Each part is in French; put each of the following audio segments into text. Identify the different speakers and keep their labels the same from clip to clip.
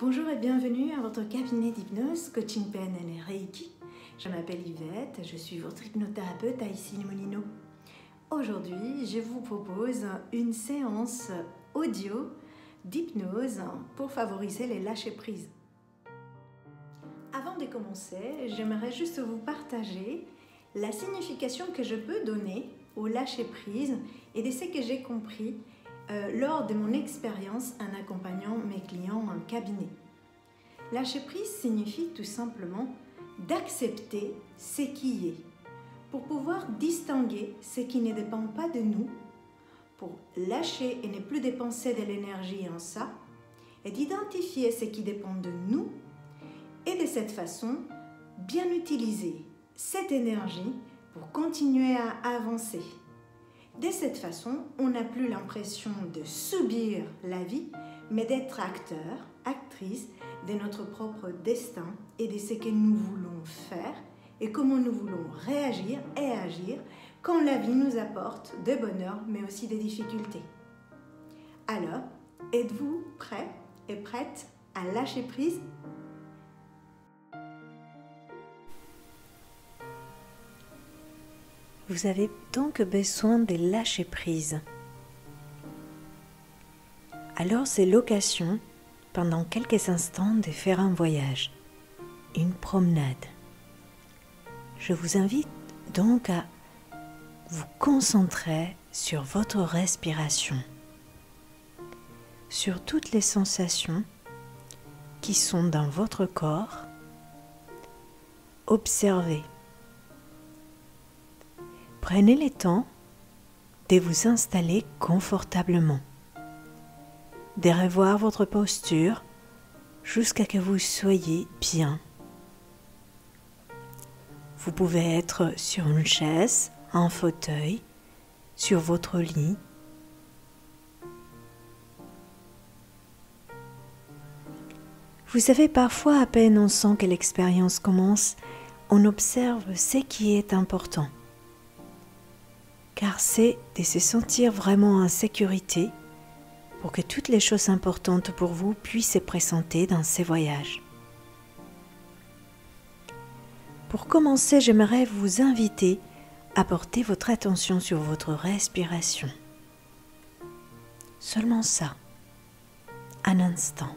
Speaker 1: Bonjour et bienvenue à votre cabinet d'hypnose, coaching PNL et Reiki. Je m'appelle Yvette, je suis votre hypnothérapeute à Issy-les-Moulineaux. Aujourd'hui, je vous propose une séance audio d'hypnose pour favoriser les lâcher-prise. Avant de commencer, j'aimerais juste vous partager la signification que je peux donner au lâcher-prise et de ce que j'ai compris lors de mon expérience en accompagnant mes clients en cabinet. Lâcher-prise signifie tout simplement d'accepter ce qui est, pour pouvoir distinguer ce qui ne dépend pas de nous, pour lâcher et ne plus dépenser de l'énergie en ça, et d'identifier ce qui dépend de nous, et de cette façon, bien utiliser cette énergie pour continuer à avancer. De cette façon, on n'a plus l'impression de subir la vie, mais d'être acteur, actrice de notre propre destin et de ce que nous voulons faire et comment nous voulons réagir et agir quand la vie nous apporte de bonheur, mais aussi des difficultés. Alors, êtes-vous prêts et prêtes à lâcher prise ?
Speaker 2: Vous avez donc besoin de lâcher prise. Alors c'est l'occasion, pendant quelques instants, de faire un voyage, une promenade. Je vous invite donc à vous concentrer sur votre respiration, sur toutes les sensations qui sont dans votre corps. Observez. Prenez le temps de vous installer confortablement, de revoir votre posture jusqu'à que vous soyez bien. Vous pouvez être sur une chaise, un fauteuil, sur votre lit. Vous savez, parfois à peine on sent que l'expérience commence, on observe ce qui est important. Car c'est de se sentir vraiment en sécurité pour que toutes les choses importantes pour vous puissent se présenter dans ces voyages. Pour commencer, j'aimerais vous inviter à porter votre attention sur votre respiration. Seulement ça, un instant.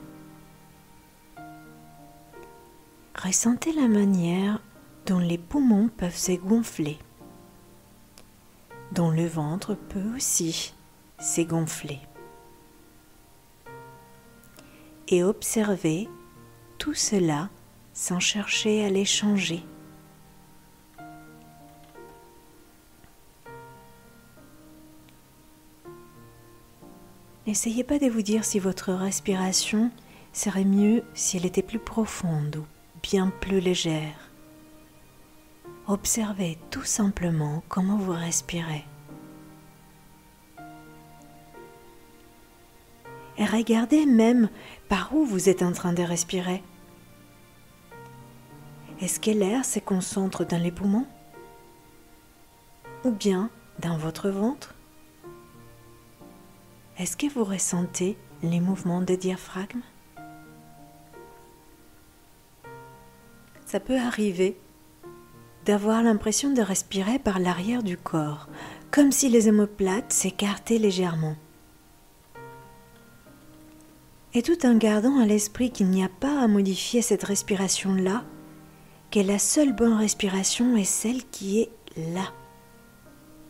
Speaker 2: Ressentez la manière dont les poumons peuvent se gonfler, dont le ventre peut aussi se gonfler. Et observez tout cela sans chercher à les changer. N'essayez pas de vous dire si votre respiration serait mieux si elle était plus profonde ou bien plus légère. Observez tout simplement comment vous respirez. Et regardez même par où vous êtes en train de respirer. Est-ce que l'air se concentre dans les poumons? Ou bien dans votre ventre? Est-ce que vous ressentez les mouvements des diaphragmes? Ça peut arriver d'avoir l'impression de respirer par l'arrière du corps, comme si les omoplates s'écartaient légèrement. Et tout en gardant à l'esprit qu'il n'y a pas à modifier cette respiration-là, que la seule bonne respiration est celle qui est là,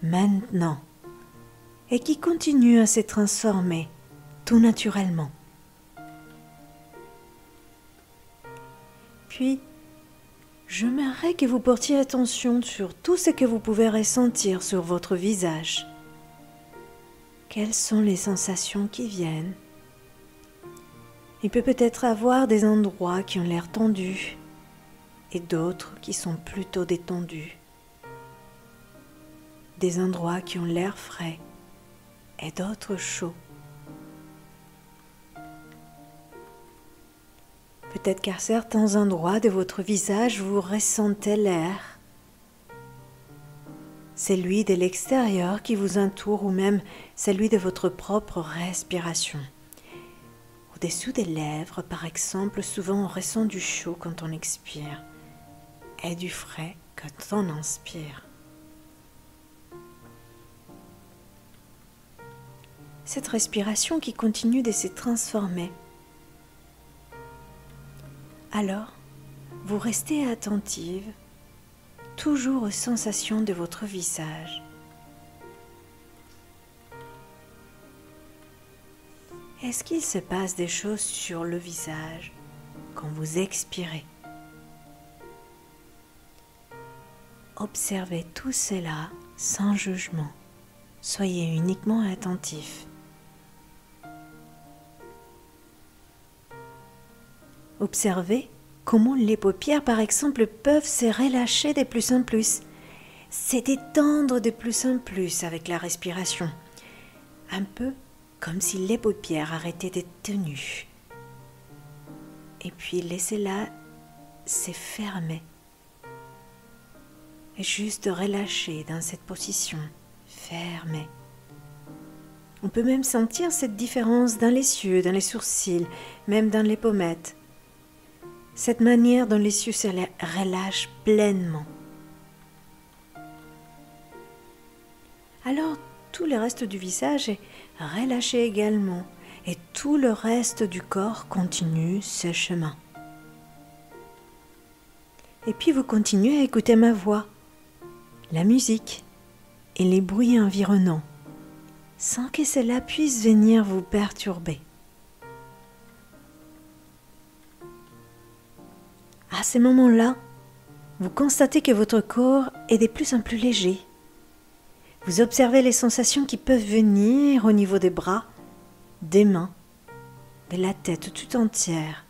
Speaker 2: maintenant, et qui continue à se transformer tout naturellement. Puis, j'aimerais que vous portiez attention sur tout ce que vous pouvez ressentir sur votre visage. Quelles sont les sensations qui viennent? Il peut peut-être avoir des endroits qui ont l'air tendus et d'autres qui sont plutôt détendus. Des endroits qui ont l'air frais et d'autres chauds. Peut-être qu'à certains endroits de votre visage, vous ressentez l'air, celui de l'extérieur qui vous entoure ou même celui de votre propre respiration. Au-dessous des lèvres, par exemple, souvent on ressent du chaud quand on expire et du frais quand on inspire. Cette respiration qui continue de se transformer. Alors, vous restez attentive, toujours aux sensations de votre visage. Est-ce qu'il se passe des choses sur le visage quand vous expirez? Observez tout cela sans jugement. Soyez uniquement attentif. Observez comment les paupières, par exemple, peuvent se relâcher de plus en plus, se détendre de plus en plus avec la respiration. Un peu comme si les paupières arrêtaient d'être tenues. Et puis laissez-la se fermer. Et juste relâcher dans cette position, fermée. On peut même sentir cette différence dans les yeux, dans les sourcils, même dans les pommettes. Cette manière dont les yeux se relâchent pleinement. Alors, tout le reste du visage est relâché également et tout le reste du corps continue ce chemin. Et puis vous continuez à écouter ma voix, la musique et les bruits environnants, sans que cela puisse venir vous perturber. À ces moments-là, vous constatez que votre corps est de plus en plus léger. Vous observez les sensations qui peuvent venir au niveau des bras, des mains, de la tête tout entière.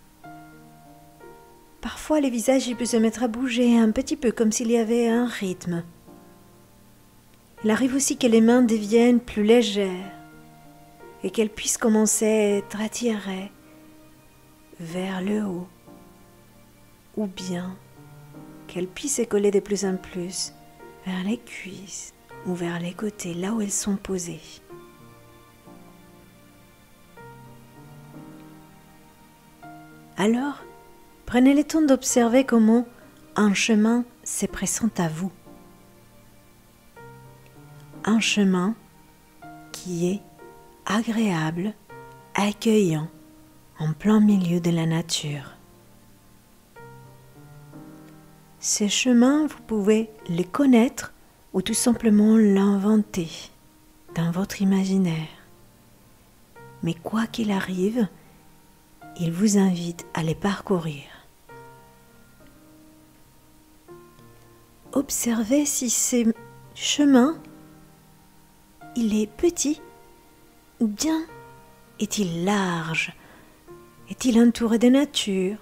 Speaker 2: Parfois, le visage peut se mettre à bouger un petit peu comme s'il y avait un rythme. Il arrive aussi que les mains deviennent plus légères et qu'elles puissent commencer à être attirées vers le haut ou bien qu'elles puissent se coller de plus en plus vers les cuisses ou vers les côtés, là où elles sont posées. Alors, prenez le temps d'observer comment un chemin se présente à vous. Un chemin qui est agréable, accueillant, en plein milieu de la nature. Ces chemins, vous pouvez les connaître ou tout simplement l'inventer dans votre imaginaire. Mais quoi qu'il arrive, il vous invite à les parcourir. Observez si ces chemins, il est petit ou bien est-il large? Est-il entouré de nature?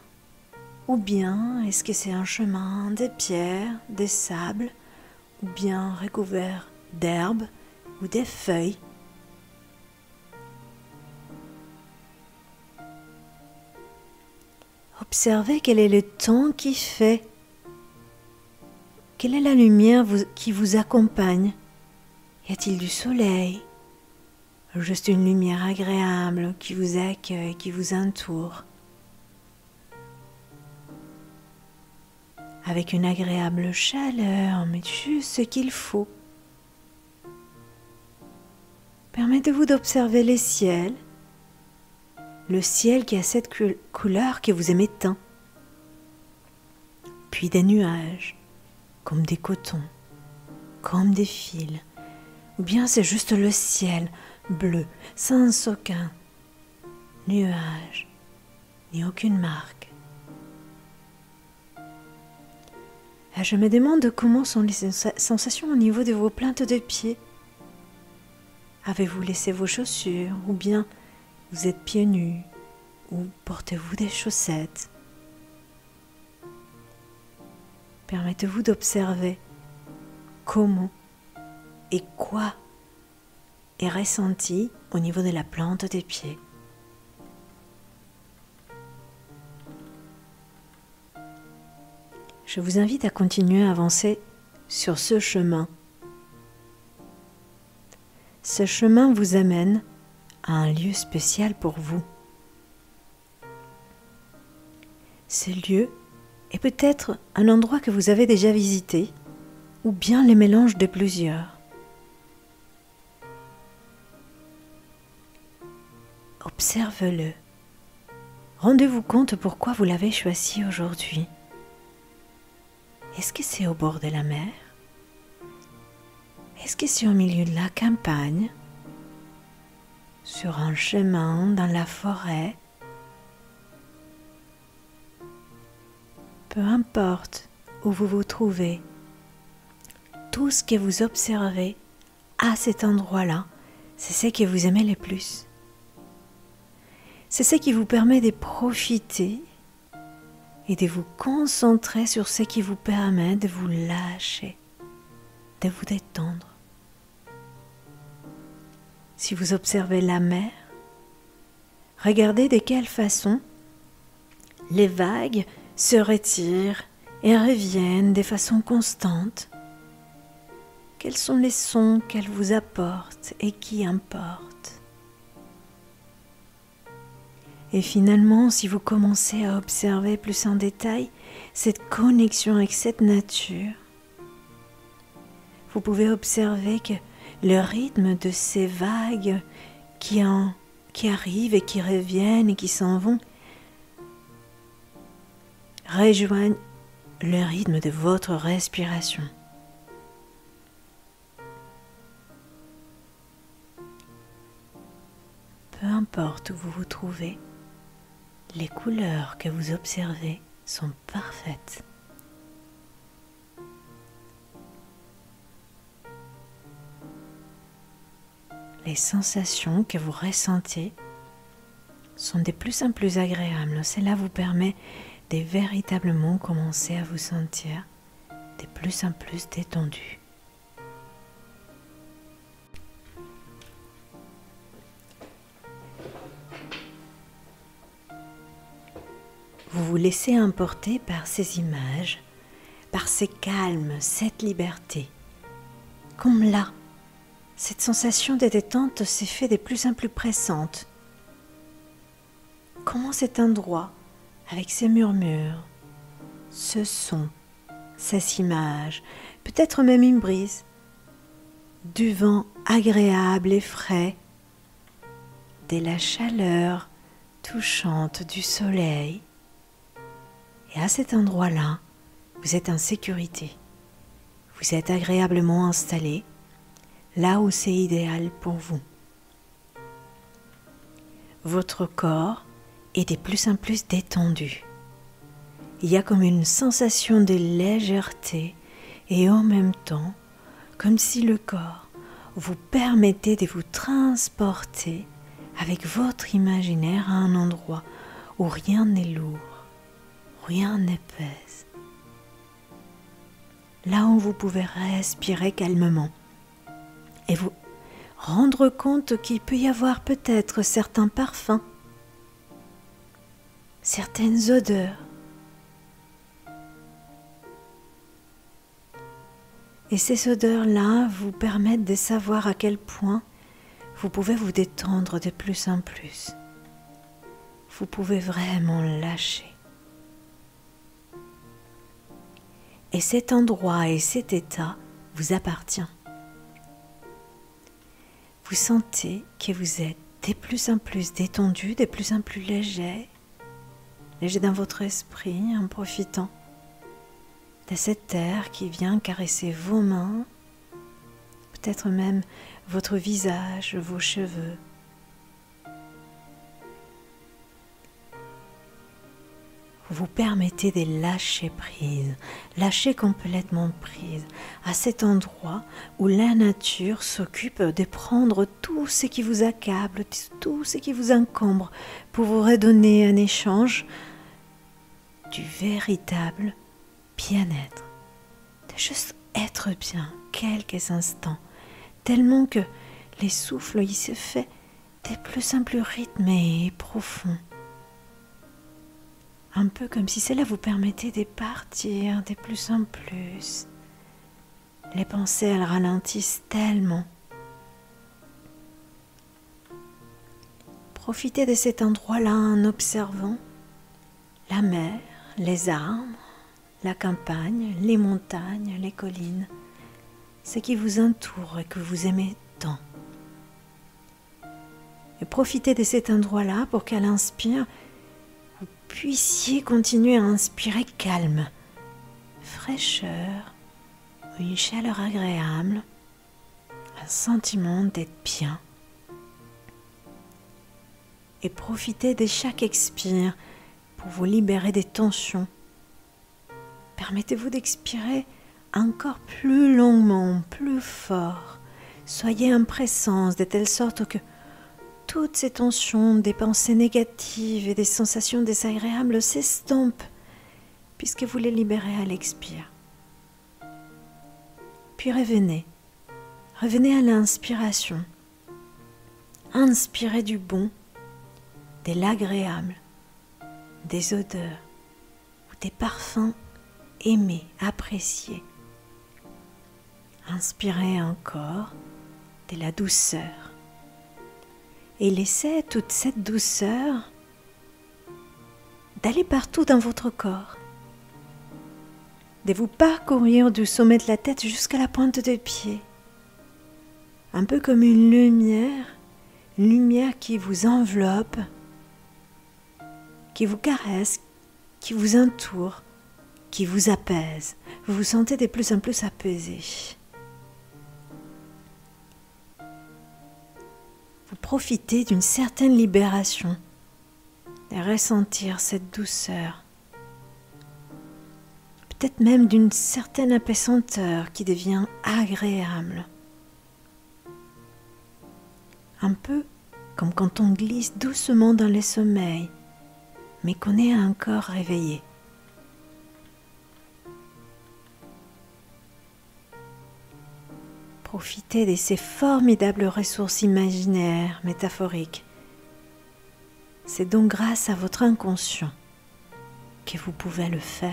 Speaker 2: Ou bien est-ce que c'est un chemin de pierres, de sable, ou bien recouvert d'herbes ou des feuilles? Observez quel est le temps qui fait. Quelle est la lumière qui vous accompagne? Y a-t-il du soleil? Juste une lumière agréable qui vous accueille, qui vous entoure? Avec une agréable chaleur, mais juste ce qu'il faut. Permettez-vous d'observer les ciels, le ciel qui a cette couleur que vous aimez tant, puis des nuages, comme des cotons, comme des fils, ou bien c'est juste le ciel bleu, sans aucun nuage, ni aucune marque. Et je me demande comment sont les sensations au niveau de vos plantes de pieds. Avez-vous laissé vos chaussures, ou bien vous êtes pieds nus, ou portez-vous des chaussettes? Permettez-vous d'observer comment et quoi est ressenti au niveau de la plante des pieds. Je vous invite à continuer à avancer sur ce chemin. Ce chemin vous amène à un lieu spécial pour vous. ce lieu est peut-être un endroit que vous avez déjà visité, ou bien les mélanges de plusieurs. Observe-le. Rendez-vous compte pourquoi vous l'avez choisi aujourd'hui. Est-ce que c'est au bord de la mer? Est-ce que c'est au milieu de la campagne? Sur un chemin dans la forêt? Peu importe où vous vous trouvez, tout ce que vous observez à cet endroit-là, c'est ce que vous aimez le plus. C'est ce qui vous permet de profiter et de vous concentrer sur ce qui vous permet de vous lâcher, de vous détendre. Si vous observez la mer, regardez de quelle façon les vagues se retirent et reviennent de façon constante. Quels sont les sons qu'elles vous apportent et qui importent? Et finalement, si vous commencez à observer plus en détail cette connexion avec cette nature, vous pouvez observer que le rythme de ces vagues qui arrivent et qui reviennent et qui s'en vont rejoignent le rythme de votre respiration. Peu importe où vous vous trouvez, les couleurs que vous observez sont parfaites. Les sensations que vous ressentez sont de plus en plus agréables. Cela vous permet de véritablement commencer à vous sentir de plus en plus détendu. Vous vous laissez emporter par ces images, par ces calmes, cette liberté. Comme là, cette sensation de détente s'est fait de plus en plus pressante. Comment cet endroit, avec ses murmures, ce son, ces images, peut-être même une brise, du vent agréable et frais, de la chaleur touchante du soleil. Et à cet endroit-là, vous êtes en sécurité. Vous êtes agréablement installé, là où c'est idéal pour vous. Votre corps est de plus en plus détendu. Il y a comme une sensation de légèreté et en même temps, comme si le corps vous permettait de vous transporter avec votre imaginaire à un endroit où rien n'est lourd. Rien ne pèse. Là où vous pouvez respirer calmement et vous rendre compte qu'il peut y avoir peut-être certains parfums, certaines odeurs. Et ces odeurs-là vous permettent de savoir à quel point vous pouvez vous détendre de plus en plus. Vous pouvez vraiment lâcher. Et cet endroit et cet état vous appartient. Vous sentez que vous êtes de plus en plus détendu, de plus en plus léger dans votre esprit en profitant de cet air qui vient caresser vos mains, peut-être même votre visage, vos cheveux. Vous vous permettez de lâcher prise, lâcher complètement prise à cet endroit où la nature s'occupe de prendre tout ce qui vous accable, tout ce qui vous encombre pour vous redonner un échange du véritable bien-être, de juste être bien quelques instants, tellement que les souffles y se fait de plus en plus rythmés et profonds. Un peu comme si cela vous permettait de partir de plus en plus. Les pensées, elles ralentissent tellement. Profitez de cet endroit-là en observant la mer, les arbres, la campagne, les montagnes, les collines, ce qui vous entoure et que vous aimez tant. Et profitez de cet endroit-là pour qu'à l'inspire, vous puissiez continuer à inspirer calme, fraîcheur, une chaleur agréable, un sentiment d'être bien. Et profitez de chaque expire pour vous libérer des tensions. Permettez-vous d'expirer encore plus longuement, plus fort. Soyez en présence de telle sorte que toutes ces tensions, des pensées négatives et des sensations désagréables s'estompent puisque vous les libérez à l'expire. Puis revenez à l'inspiration. Inspirez du bon, de l'agréable, des odeurs ou des parfums aimés, appréciés. Inspirez encore de la douceur et laissez toute cette douceur d'aller partout dans votre corps, de vous parcourir du sommet de la tête jusqu'à la pointe des pieds, un peu comme une lumière qui vous enveloppe, qui vous caresse, qui vous entoure, qui vous apaise. Vous vous sentez de plus en plus apaisé. Vous profitez d'une certaine libération et ressentir cette douceur. Peut-être même d'une certaine apaisanteur qui devient agréable. Un peu comme quand on glisse doucement dans le sommeil, mais qu'on est encore réveillé. Profitez de ces formidables ressources imaginaires, métaphoriques. C'est donc grâce à votre inconscient que vous pouvez le faire.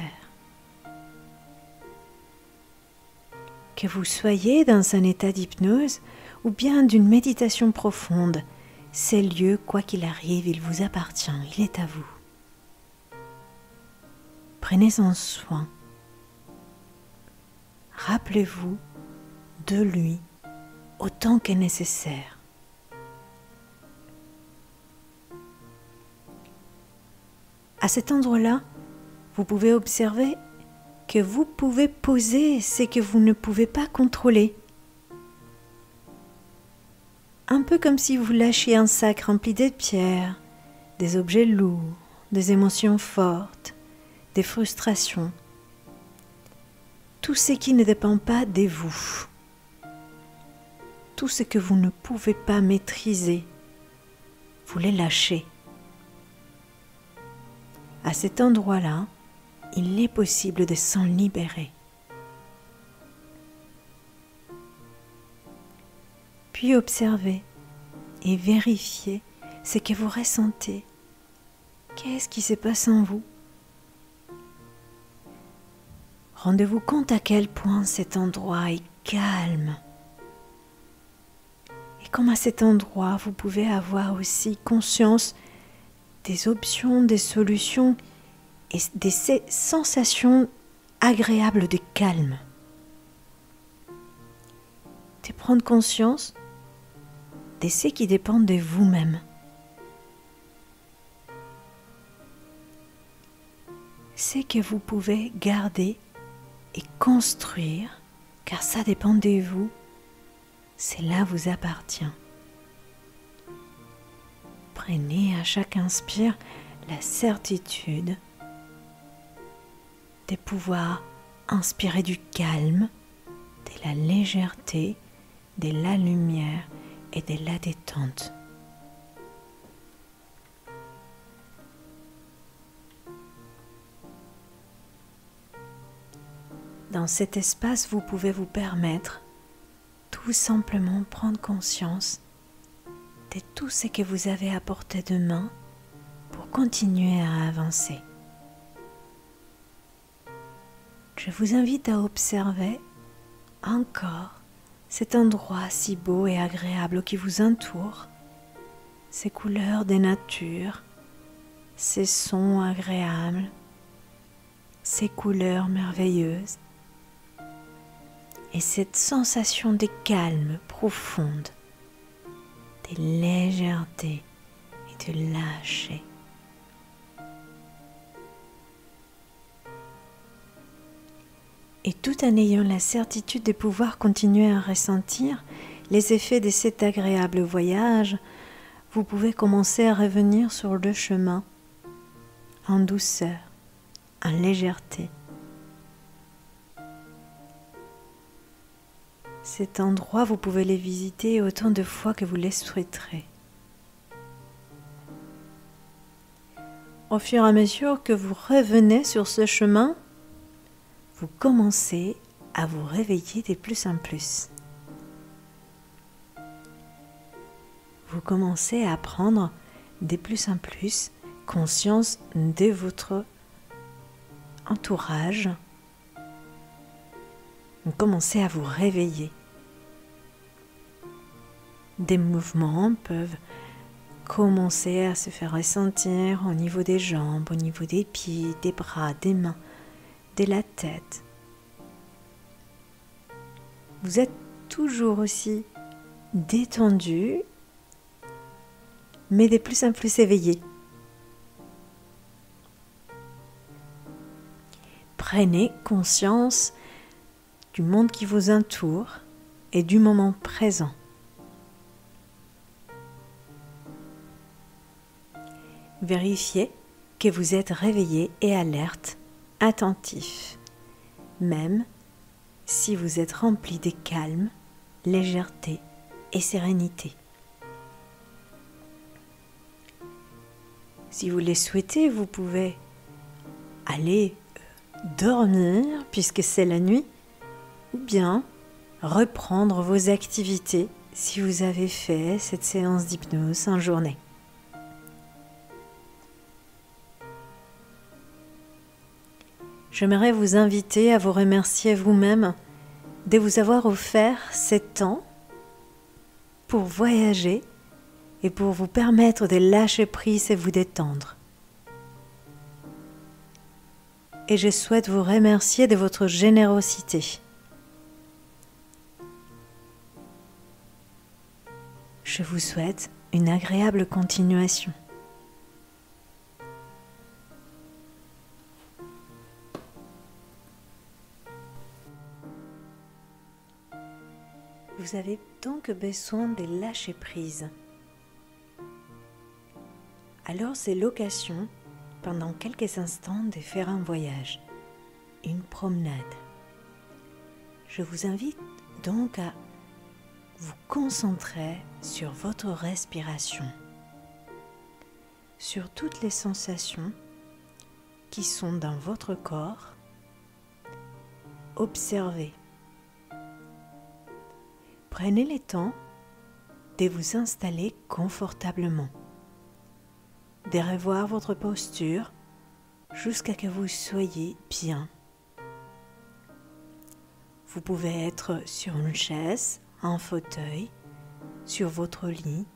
Speaker 2: Que vous soyez dans un état d'hypnose ou bien d'une méditation profonde, ce lieu, quoi qu'il arrive, il vous appartient, il est à vous. Prenez-en soin. Rappelez-vous de lui autant que nécessaire. À cet endroit-là, vous pouvez observer que vous pouvez poser ce que vous ne pouvez pas contrôler. Un peu comme si vous lâchiez un sac rempli de pierres, des objets lourds, des émotions fortes, des frustrations. Tout ce qui ne dépend pas de vous. Tout ce que vous ne pouvez pas maîtriser, vous les lâchez. À cet endroit-là, il est possible de s'en libérer. Puis observez et vérifiez ce que vous ressentez. Qu'est-ce qui se passe en vous? Rendez-vous compte à quel point cet endroit est calme. Et comme à cet endroit, vous pouvez avoir aussi conscience des options, des solutions et de ces sensations agréables de calme. De prendre conscience de ce qui dépend de vous-même. Ce que vous pouvez garder et construire, car ça dépend de vous, cela vous appartient. Prenez à chaque inspire la certitude de pouvoir inspirer du calme, de la légèreté, de la lumière et de la détente. Dans cet espace, vous pouvez vous permettre tout simplement prendre conscience de tout ce que vous avez à portée de main pour continuer à avancer. Je vous invite à observer encore cet endroit si beau et agréable qui vous entoure, ces couleurs des natures, ces sons agréables, ces couleurs merveilleuses et cette sensation de calme profonde, de légèreté et de lâcher. Et tout en ayant la certitude de pouvoir continuer à ressentir les effets de cet agréable voyage, vous pouvez commencer à revenir sur le chemin en douceur, en légèreté. Cet endroit, vous pouvez le visiter autant de fois que vous le souhaiterez. Au fur et à mesure que vous revenez sur ce chemin, vous commencez à vous réveiller de plus en plus. Vous commencez à prendre de plus en plus conscience de votre entourage. Vous commencez à vous réveiller. Des mouvements peuvent commencer à se faire ressentir au niveau des jambes, au niveau des pieds, des bras, des mains, de la tête. Vous êtes toujours aussi détendu, mais de plus en plus éveillé. Prenez conscience du monde qui vous entoure et du moment présent. Vérifiez que vous êtes réveillé et alerte, attentif, même si vous êtes rempli de calme, légèreté et sérénité. Si vous le souhaitez, vous pouvez aller dormir puisque c'est la nuit, ou bien reprendre vos activités si vous avez fait cette séance d'hypnose en journée. J'aimerais vous inviter à vous remercier vous-même de vous avoir offert ce temps pour voyager et pour vous permettre de lâcher prise et vous détendre. Et je souhaite vous remercier de votre générosité. Je vous souhaite une agréable continuation. Vous avez donc besoin de lâcher prise. Alors c'est l'occasion, pendant quelques instants, de faire un voyage, une promenade. Je vous invite donc à vous concentrer sur votre respiration, sur toutes les sensations qui sont dans votre corps. Observez. Prenez le temps de vous installer confortablement, de revoir votre posture jusqu'à ce que vous soyez bien. Vous pouvez être sur une chaise, un fauteuil, sur votre lit.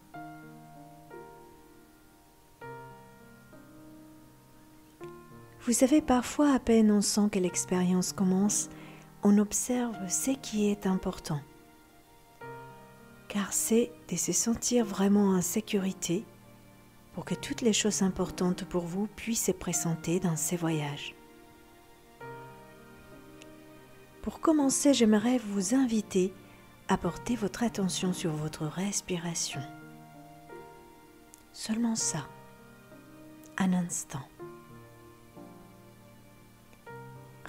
Speaker 2: Vous savez, parfois, à peine on sent que l'expérience commence, on observe ce qui est important. Car c'est de se sentir vraiment en sécurité pour que toutes les choses importantes pour vous puissent se présenter dans ces voyages. Pour commencer, j'aimerais vous inviter à porter votre attention sur votre respiration. Seulement ça, un instant.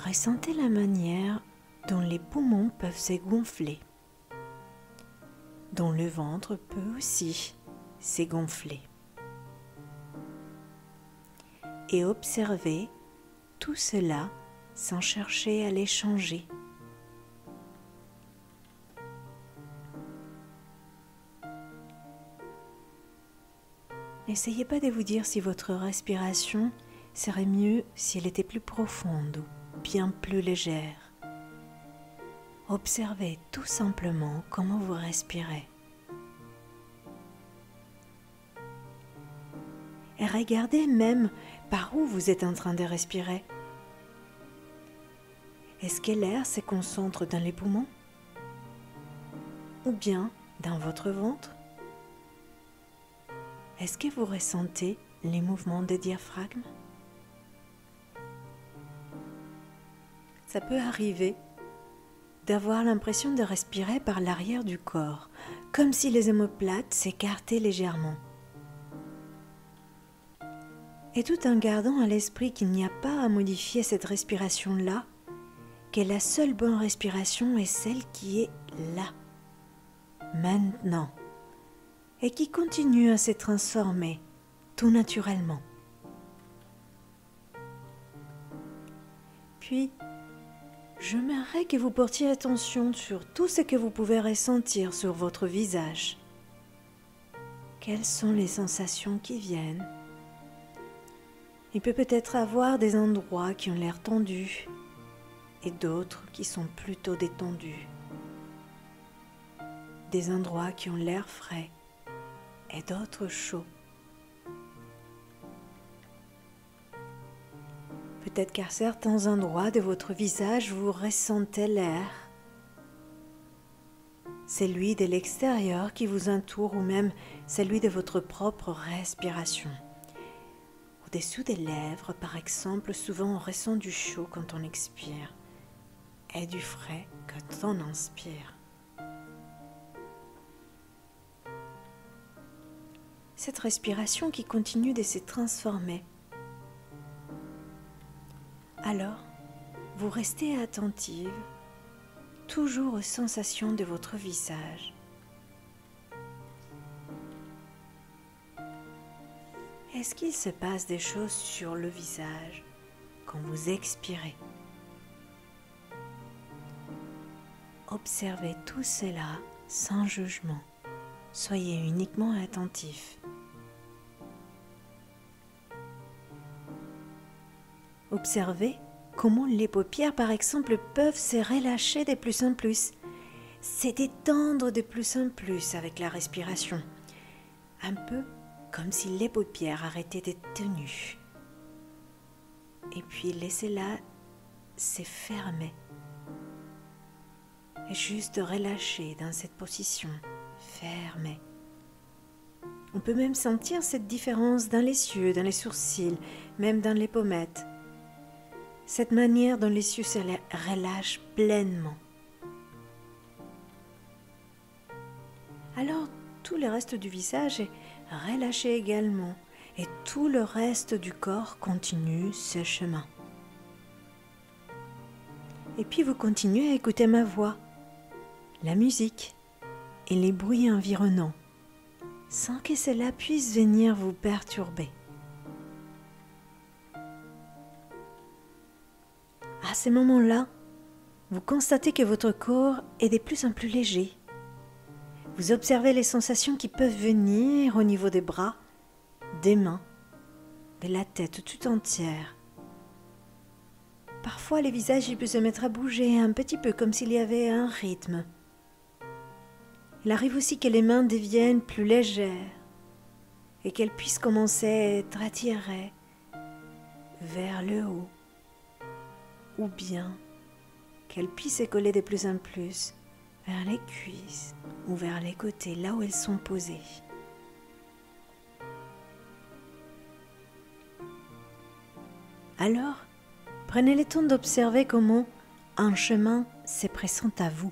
Speaker 2: Ressentez la manière dont les poumons peuvent se gonfler, dont le ventre peut aussi se gonfler. Et observez tout cela sans chercher à les changer. N'essayez pas de vous dire si votre respiration serait mieux si elle était plus profonde ou bien plus légère. Observez tout simplement comment vous respirez. Et regardez même par où vous êtes en train de respirer. Est-ce que l'air se concentre dans les poumons? Ou bien dans votre ventre? Est-ce que vous ressentez les mouvements du diaphragme? Ça peut arriver d'avoir l'impression de respirer par l'arrière du corps, comme si les omoplates s'écartaient légèrement. Et tout en gardant à l'esprit qu'il n'y a pas à modifier cette respiration-là, que la seule bonne respiration est celle qui est là, maintenant, et qui continue à se transformer tout naturellement. Puis, j'aimerais que vous portiez attention sur tout ce que vous pouvez ressentir sur votre visage. Quelles sont les sensations qui viennent? Il peut peut-être avoir des endroits qui ont l'air tendus et d'autres qui sont plutôt détendus. Des endroits qui ont l'air frais et d'autres chauds. Peut-être qu'à certains endroits de votre visage, vous ressentez l'air, celui de l'extérieur qui vous entoure ou même celui de votre propre respiration. Au-dessous des lèvres, par exemple, souvent on ressent du chaud quand on expire et du frais quand on inspire. Cette respiration qui continue de se transformer. Alors, vous restez attentive, toujours aux sensations de votre visage. Est-ce qu'il se passe des choses sur le visage quand vous expirez? Observez tout cela sans jugement. Soyez uniquement attentif. Observez comment les paupières, par exemple, peuvent se relâcher de plus en plus, se détendre de plus en plus avec la respiration. Un peu comme si les paupières arrêtaient d'être tenues. Et puis laissez-la se fermer. Et juste relâcher dans cette position fermée. On peut même sentir cette différence dans les yeux, dans les sourcils, même dans les pommettes. Cette manière dont les yeux se relâchent pleinement. Alors, tout le reste du visage est relâché également et tout le reste du corps continue ce chemin. Et puis vous continuez à écouter ma voix, la musique et les bruits environnants, sans que cela puisse venir vous perturber. À ces moments-là, vous constatez que votre corps est de plus en plus léger. Vous observez les sensations qui peuvent venir au niveau des bras, des mains, de la tête tout entière. Parfois, le visage peut se mettre à bouger un petit peu comme s'il y avait un rythme. Il arrive aussi que les mains deviennent plus légères et qu'elles puissent commencer à être attirées vers le haut ou bien qu'elles puissent se coller de plus en plus vers les cuisses ou vers les côtés, là où elles sont posées. Alors, prenez le temps d'observer comment un chemin se présente à vous.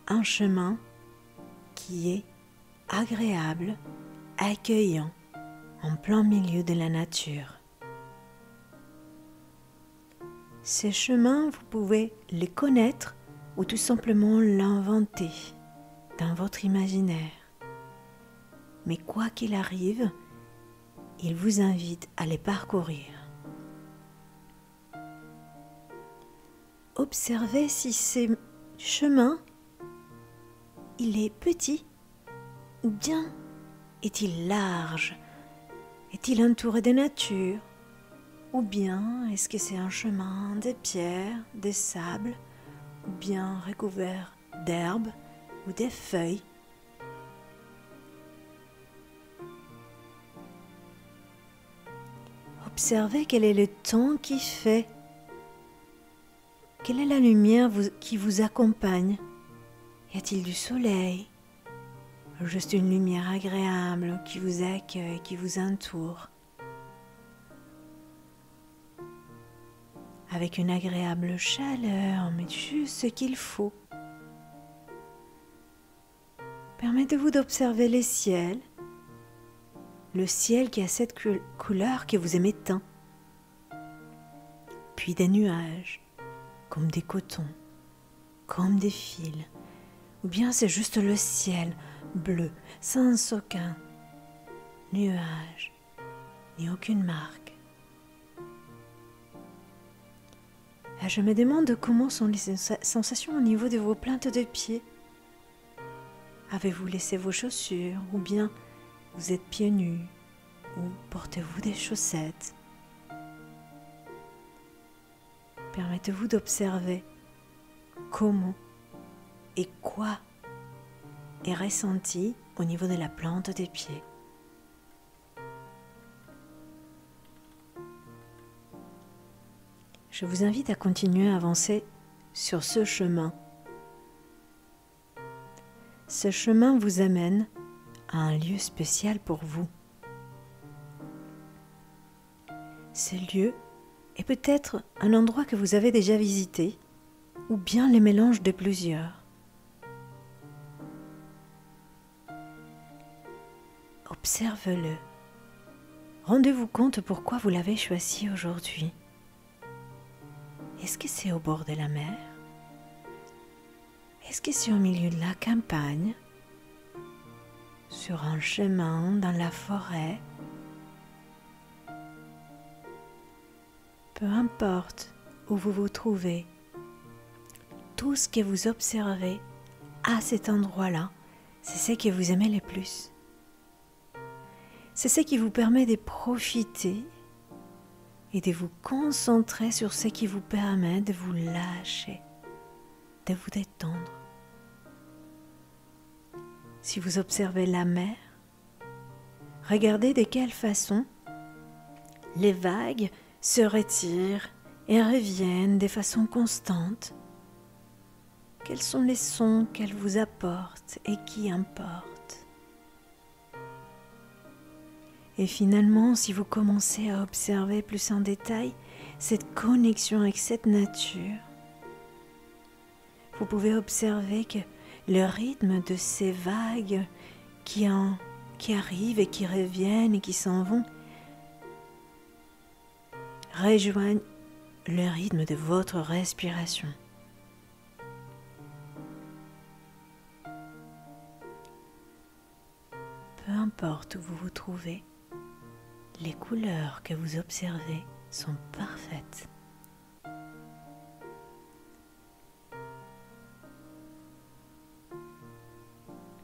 Speaker 2: Un chemin qui est agréable, accueillant, en plein milieu de la nature. Ces chemins, vous pouvez les connaître ou tout simplement l'inventer dans votre imaginaire. Mais quoi qu'il arrive, il vous invite à les parcourir. Observez si ces chemins, il est petit ou bien est-il large? Est-il entouré de nature? Ou bien est-ce que c'est un chemin de pierres, de sable, ou bien recouvert d'herbes ou de feuilles? Observez quel est le temps qui fait quelle est la lumière qui vous accompagne? Y a-t-il du soleil? Juste une lumière agréable qui vous accueille, qui vous entoure, avec une agréable chaleur, mais juste ce qu'il faut. Permettez-vous d'observer les ciels, le ciel qui a cette couleur que vous aimez tant, puis des nuages, comme des cotons, comme des fils, ou bien c'est juste le ciel bleu, sans aucun nuage, ni aucune marque. Et je me demande comment sont les sensations au niveau de vos plantes de pied. Avez-vous laissé vos chaussures, ou bien vous êtes pieds nus, ou portez-vous des chaussettes? Permettez-vous d'observer comment et quoi est ressenti au niveau de la plante des pieds. Je vous invite à continuer à avancer sur ce chemin. Ce chemin vous amène à un lieu spécial pour vous. Ce lieu est peut-être un endroit que vous avez déjà visité, ou bien les mélanges de plusieurs. Observe-le. Rendez-vous compte pourquoi vous l'avez choisi aujourd'hui. Est-ce que c'est au bord de la mer? Est-ce que c'est au milieu de la campagne? Sur un chemin, dans la forêt? Peu importe où vous vous trouvez, tout ce que vous observez à cet endroit-là, c'est ce que vous aimez le plus. C'est ce qui vous permet de profiter et de vous concentrer sur ce qui vous permet de vous lâcher, de vous détendre. Si vous observez la mer, regardez de quelle façon les vagues se retirent et reviennent de façon constante. Quels sont les sons qu'elles vous apportent et qui importent? Et finalement, si vous commencez à observer plus en détail cette connexion avec cette nature, vous pouvez observer que le rythme de ces vagues qui arrivent et qui reviennent et qui s'en vont rejoignent le rythme de votre respiration. Peu importe où vous vous trouvez, les couleurs que vous observez sont parfaites.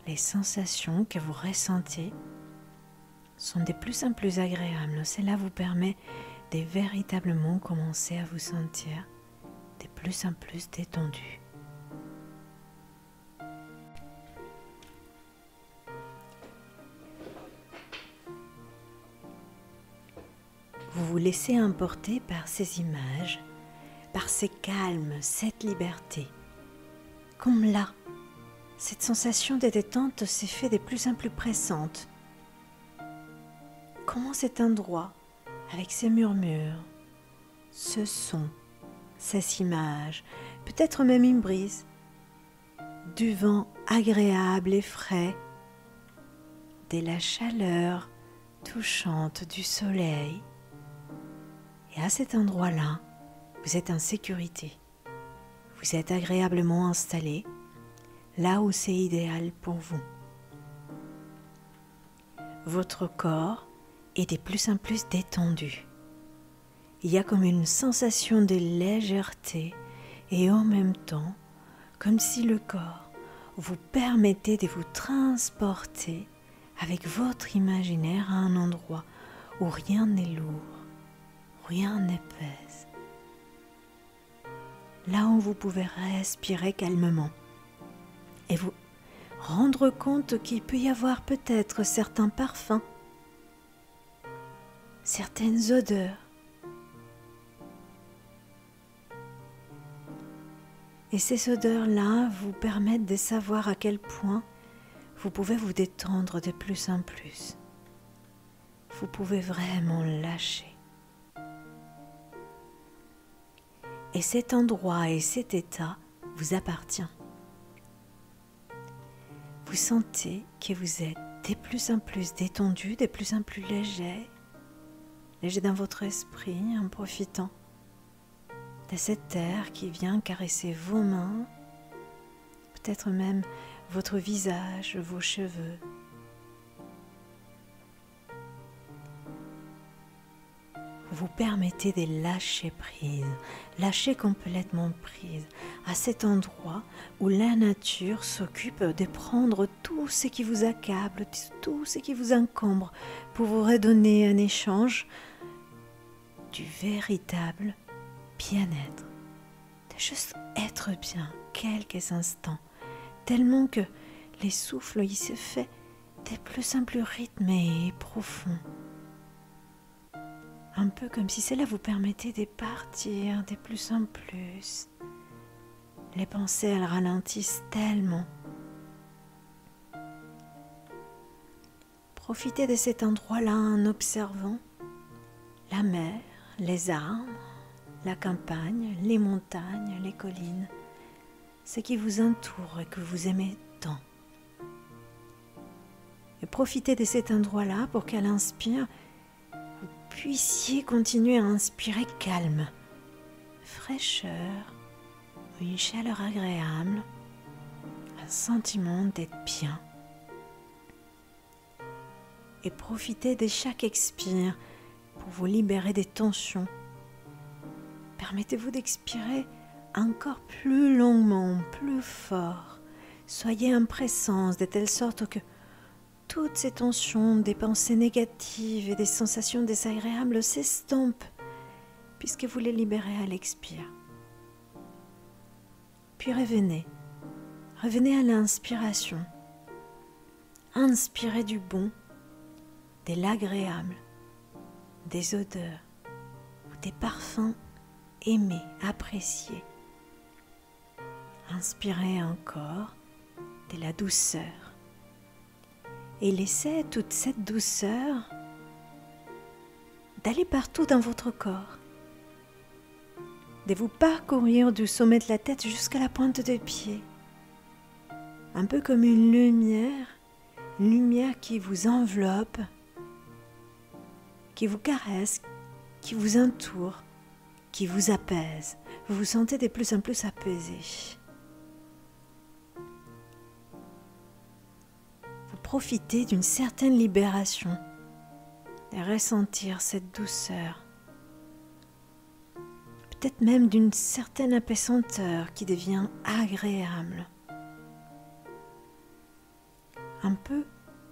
Speaker 2: Les sensations que vous ressentez sont de plus en plus agréables. Cela vous permet de véritablement commencer à vous sentir de plus en plus détendu. Vous vous laissez emporter par ces images, par ces calmes, cette liberté. Comme là, cette sensation de détente s'est fait de plus en plus pressante. Comment cet endroit, avec ses murmures, ce son, ces images, peut-être même une brise, du vent agréable et frais, de la chaleur touchante du soleil. Et à cet endroit-là, vous êtes en sécurité. Vous êtes agréablement installé, là où c'est idéal pour vous. Votre corps est de plus en plus détendu. Il y a comme une sensation de légèreté et en même temps, comme si le corps vous permettait de vous transporter avec votre imaginaire à un endroit où rien n'est lourd, rien ne pèse. Là où vous pouvez respirer calmement et vous rendre compte qu'il peut y avoir peut-être certains parfums, certaines odeurs, Et ces odeurs-là vous permettent de savoir à quel point vous pouvez vous détendre de plus en plus. Vous pouvez vraiment lâcher. Et cet endroit et cet état vous appartient. Vous sentez que vous êtes de plus en plus détendu, de plus en plus léger dans votre esprit en profitant de cet air qui vient caresser vos mains, peut-être même votre visage, vos cheveux. Vous permettez de lâcher prise, lâcher complètement prise à cet endroit où la nature s'occupe de prendre tout ce qui vous accable, tout ce qui vous encombre pour vous redonner un échange du véritable bien-être, de juste être bien quelques instants, tellement que les souffles il se fait de plus en plus rythmé et profond. Un peu comme si cela vous permettait de partir de plus en plus. Les pensées, elles ralentissent tellement. Profitez de cet endroit-là en observant la mer, les arbres, la campagne, les montagnes, les collines, ce qui vous entoure et que vous aimez tant. Et profitez de cet endroit-là pour qu'à l'inspire, vous puissiez continuer à inspirer calme, fraîcheur, une chaleur agréable, un sentiment d'être bien. Et profitez de chaque expire pour vous libérer des tensions. Permettez-vous d'expirer encore plus longuement, plus fort. Soyez en présence de telle sorte que toutes ces tensions, des pensées négatives et des sensations désagréables s'estompent puisque vous les libérez à l'expire. Puis revenez à l'inspiration. Inspirez du bon, de l'agréable, des odeurs ou des parfums aimés, appréciés. Inspirez encore de la douceur. Et laissez toute cette douceur d'aller partout dans votre corps, de vous parcourir du sommet de la tête jusqu'à la pointe des pieds, un peu comme une lumière qui vous enveloppe, qui vous caresse, qui vous entoure, qui vous apaise. Vous vous sentez de plus en plus apaisé. Profitez d'une certaine libération et ressentir cette douceur, peut-être même d'une certaine apaisanteur qui devient agréable. Un peu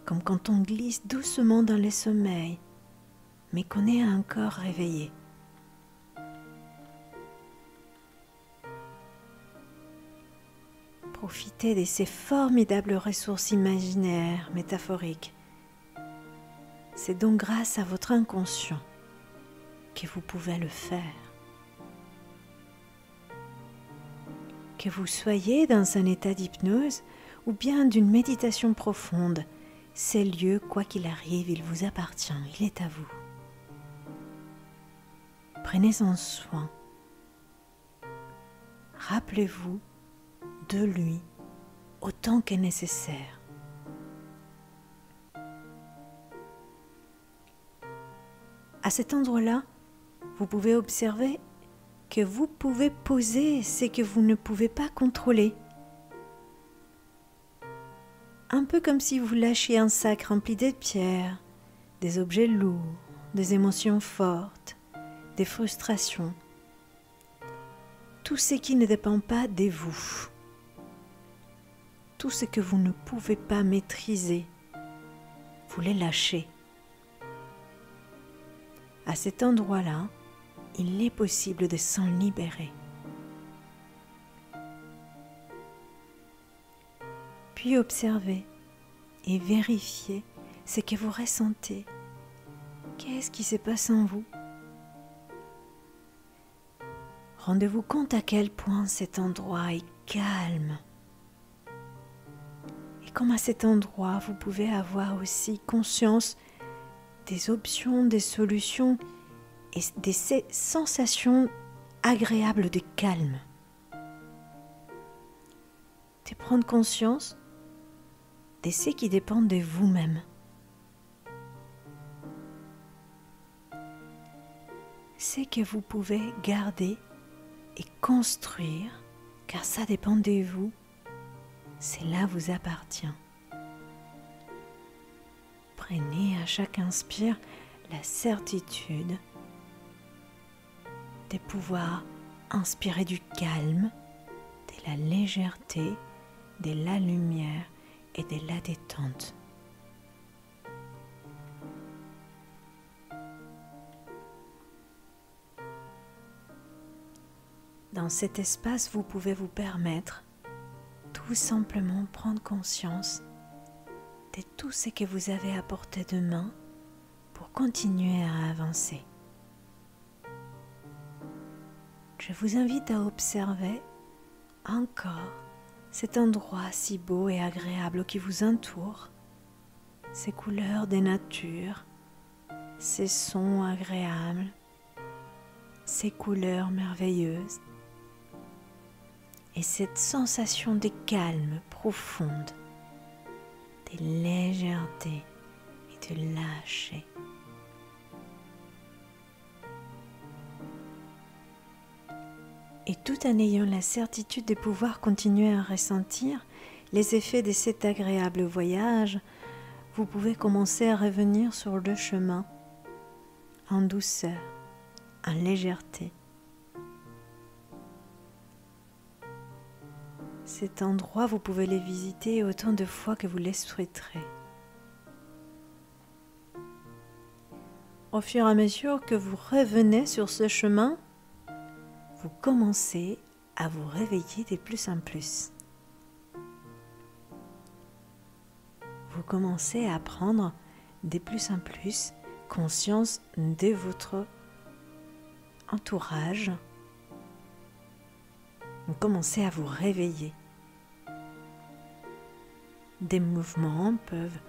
Speaker 2: comme quand on glisse doucement dans le sommeil, mais qu'on est encore réveillé. Profitez de ces formidables ressources imaginaires, métaphoriques. C'est donc grâce à votre inconscient que vous pouvez le faire. Que vous soyez dans un état d'hypnose ou bien d'une méditation profonde, ces lieux, quoi qu'il arrive, il vous appartient, il est à vous. Prenez-en soin. Rappelez-vous de lui autant que nécessaire. À cet endroit-là, vous pouvez observer que vous pouvez poser ce que vous ne pouvez pas contrôler. Un peu comme si vous lâchiez un sac rempli de pierres, des objets lourds, des émotions fortes, des frustrations. Tout ce qui ne dépend pas de vous. Tout ce que vous ne pouvez pas maîtriser, vous les lâchez. À cet endroit-là, il est possible de s'en libérer. Puis observez et vérifiez ce que vous ressentez. Qu'est-ce qui se passe en vous? Rendez-vous compte à quel point cet endroit est calme. Et comme à cet endroit, vous pouvez avoir aussi conscience des options, des solutions et des sensations agréables de calme. De prendre conscience de ce qui dépend de vous-même. Ce que vous pouvez garder et construire, car ça dépend de vous, cela vous appartient. Prenez à chaque inspire la certitude de pouvoir inspirer du calme, de la légèreté, de la lumière et de la détente. Dans cet espace, vous pouvez vous permettre tout simplement prendre conscience de tout ce que vous avez à portée de main pour continuer à avancer. Je vous invite à observer encore cet endroit si beau et agréable qui vous entoure, ces couleurs des natures, ces sons agréables, ces couleurs merveilleuses et cette sensation de calme profonde, de légèreté et de lâcher. Et tout en ayant la certitude de pouvoir continuer à ressentir les effets de cet agréable voyage, vous pouvez commencer à revenir sur le chemin en douceur, en légèreté. Cet endroit, vous pouvez le visiter autant de fois que vous le souhaiterez. Au fur et à mesure que vous revenez sur ce chemin, vous commencez à vous réveiller de plus en plus. Vous commencez à prendre de plus en plus conscience de votre entourage. Vous commencez à vous réveiller. Des mouvements peuvent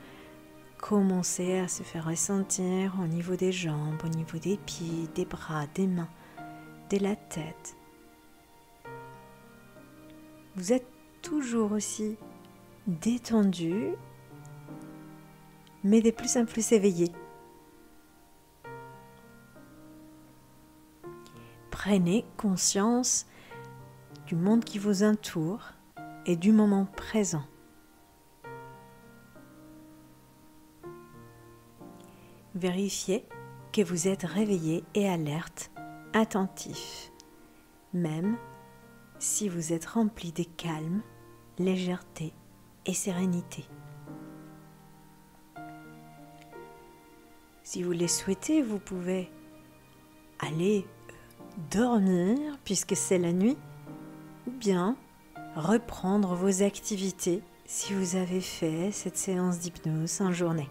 Speaker 2: commencer à se faire ressentir au niveau des jambes, au niveau des pieds, des bras, des mains, de la tête. Vous êtes toujours aussi détendu, mais de plus en plus éveillé. Prenez conscience du monde qui vous entoure et du moment présent. Vérifiez que vous êtes réveillé et alerte, attentif, même si vous êtes rempli de calme, légèreté et sérénité. Si vous le souhaitez, vous pouvez aller dormir puisque c'est la nuit, ou bien reprendre vos activités si vous avez fait cette séance d'hypnose en journée.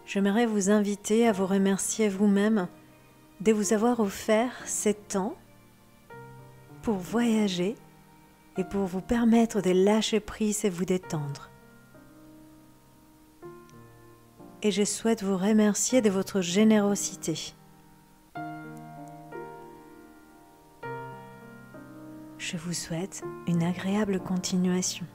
Speaker 2: J'aimerais vous inviter à vous remercier vous-même de vous avoir offert ce temps pour voyager et pour vous permettre de lâcher prise et vous détendre. Et je souhaite vous remercier de votre générosité. Je vous souhaite une agréable continuation.